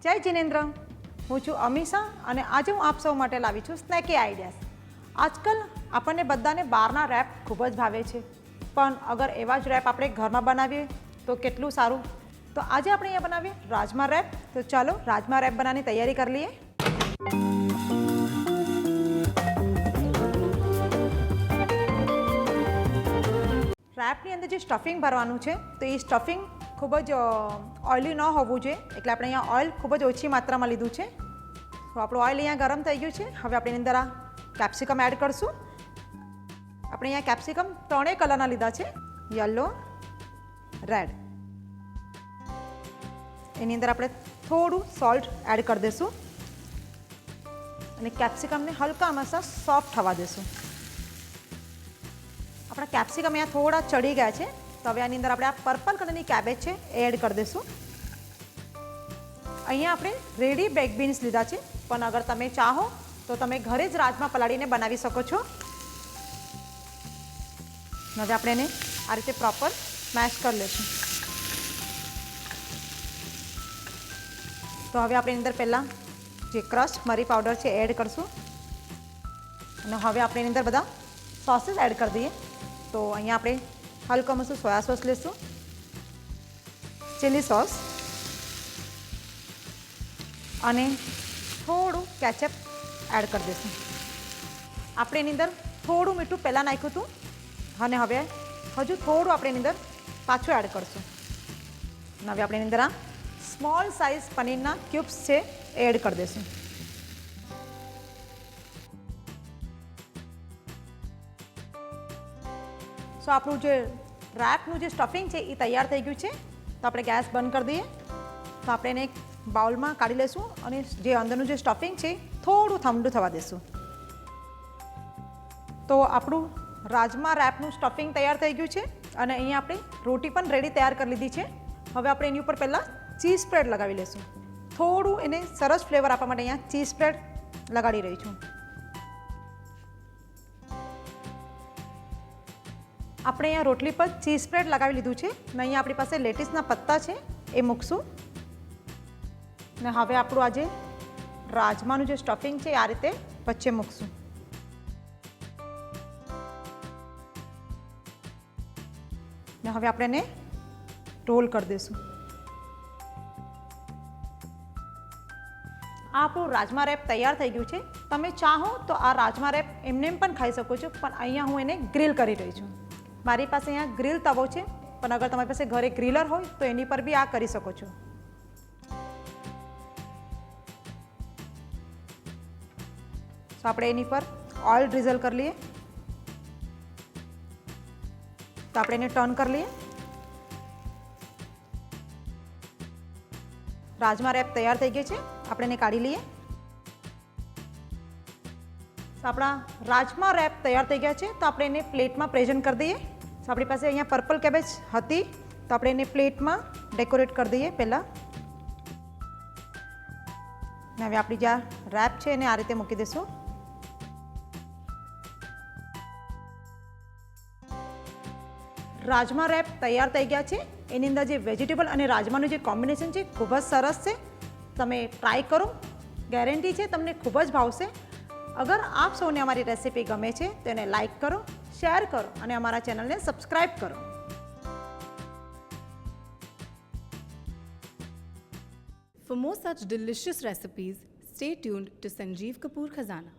જય જિનેન્દ્ર, હું છું અમીષા અને આજે હું આપ સૌ માટે લાવી છું સ્નેકી આઈડિયાઝ. આજકાલ આપણને બધાને બહારના રેપ ખૂબ જ ભાવે છે, પણ અગર એવા જ રેપ આપણે ઘરમાં બનાવીએ તો કેટલું સારું. તો આજે આપણે અહીંયા બનાવીએ રાજમા રેપ. તો ચાલો રાજમા રેપ બનાવવાની તૈયારી કરી લઈએ. રેપની અંદર જે સ્ટફિંગ ભરવાનું છે તો એ સ્ટફિંગ ખૂબ જ ઓઇલી ન હોવું જોઈએ, એટલે આપણે અહીંયા ઓઇલ ખૂબ જ ઓછી માત્રામાં લીધું છે. તો આપણું ઓઇલ અહીંયા ગરમ થઈ ગયું છે. હવે આપણે એની અંદર આ કેપ્સિકમ એડ કરશું. આપણે અહીંયા કેપ્સિકમ ત્રણેય કલરના લીધા છે, યલો, રેડ. એની અંદર આપણે થોડું સોલ્ટ એડ કરી દઈશું અને કેપ્સિકમને હલકા મસા સોફ્ટ થવા દઈશું. આપણા કેપ્સિકમ અહીંયા થોડા ચડી ગયા છે, તો હવે આની અંદર આપણે આ પર્પલ કલરની કેબેજ છે એ એડ કરી દઈશું. અહીંયા આપણે રેડી બેક બીન્સ લીધા છે, પણ અગર તમે ચાહો તો તમે ઘરે જ રાજમા પલાળીને બનાવી શકો છો. હવે આપણે એને આ રીતે પ્રોપર મેશ કરી લઈશું. તો હવે આપણે એની અંદર પહેલાં જે ક્રશ મરી પાવડર છે એડ કરશું અને હવે આપણે એની અંદર બધા સોસીસ એડ કરી દઈએ. તો અહીંયા આપણે હલકો મસું સોયા સોસ લઈશું, ચીલી સોસ અને થોડું કેચઅપ એડ કરી દઈશું. આપણે એની અંદર થોડું મીઠું પહેલાં નાખ્યું હતું અને હવે હજુ થોડું આપણે એની અંદર પાછું એડ કરશું. અને હવે આપણે એની અંદર આ સ્મોલ સાઇઝ પનીરના ક્યુબ્સ છે એ એડ કરી દઈશું. સો આપણું જે રેપનું જે સ્ટફિંગ છે એ તૈયાર થઈ ગયું છે. તો આપણે ગેસ બંધ કરી દઈએ. તો આપણે એને એક બાઉલમાં કાઢી લઈશું અને જે અંદરનું જે સ્ટફિંગ છે થોડું ઠંડુ થવા દઈશું. તો આપણું રાજમા રેપનું સ્ટફિંગ તૈયાર થઈ ગયું છે અને અહીંયા આપણે રોટી પણ રેડી તૈયાર કરી લીધી છે. હવે આપણે એની ઉપર પહેલાં ચીઝ સ્પ્રેડ લગાવી લઈશું. થોડું એને સરસ ફ્લેવર આપવા માટે અહીંયા ચીઝ સ્પ્રેડ લગાડી રહી છું. આપણે અહીંયા રોટલી પર ચીઝ સ્પ્રેડ લગાવી લીધું છે અને અહીંયા આપણી પાસે લેટીસના પત્તા છે એ મૂકશું. અને હવે આપણું આજે રાજમાનું જે સ્ટફિંગ છે આ રીતે વચ્ચે મૂકશું. ને હવે આપણે એને રોલ કરી દઈશું. આ આપણું રાજમા રેપ તૈયાર થઈ ગયું છે. તમે ચાહો તો આ રાજમા રેપ એમને પણ ખાઈ શકો છો, પણ અહીંયા હું એને ગ્રીલ કરી રહી છું. મારી પાસે અહીંયા ગ્રીલ તવો છે, પણ અગર તમારી પાસે ઘરે ગ્રીલર હોય તો એની પર બી આ કરી શકો છો. તો આપણે એની પર ઓઇલ ડ્રીઝલ કરી લઈએ. તો આપણે એને ટર્ન કરી લઈએ. રાજમા રેપ તૈયાર થઈ ગઈ છે, આપણે એને કાઢી લઈએ. તો આપણા રાજમા રેપ તૈયાર થઈ ગયા છે. તો આપણે એને પ્લેટમાં પ્રેઝન્ટ કરી દઈએ. તો આપણી પાસે અહીંયા પર્પલ કેબેજ હતી, તો આપણે એને પ્લેટમાં ડેકોરેટ કરી દઈએ પહેલાં. ને હવે આપણી જે રેપ છે એને આ રીતે મૂકી દઈશું. રાજમા રેપ તૈયાર થઈ ગયા છે. એની અંદર જે વેજીટેબલ અને રાજમાનું જે કોમ્બિનેશન છે ખૂબ જ સરસ છે. તમે ટ્રાય કરો, ગેરંટી છે તમને ખૂબ જ ભાવશે. અગર આપ સૌને અમારી રેસીપી ગમે છે તો એને લાઈક કરો, શેર કરો અને અમારા ચેનલને સબસ્ક્રાઈબ કરો. For more such delicious recipes, stay tuned to Sanjeev Kapoor Khazana.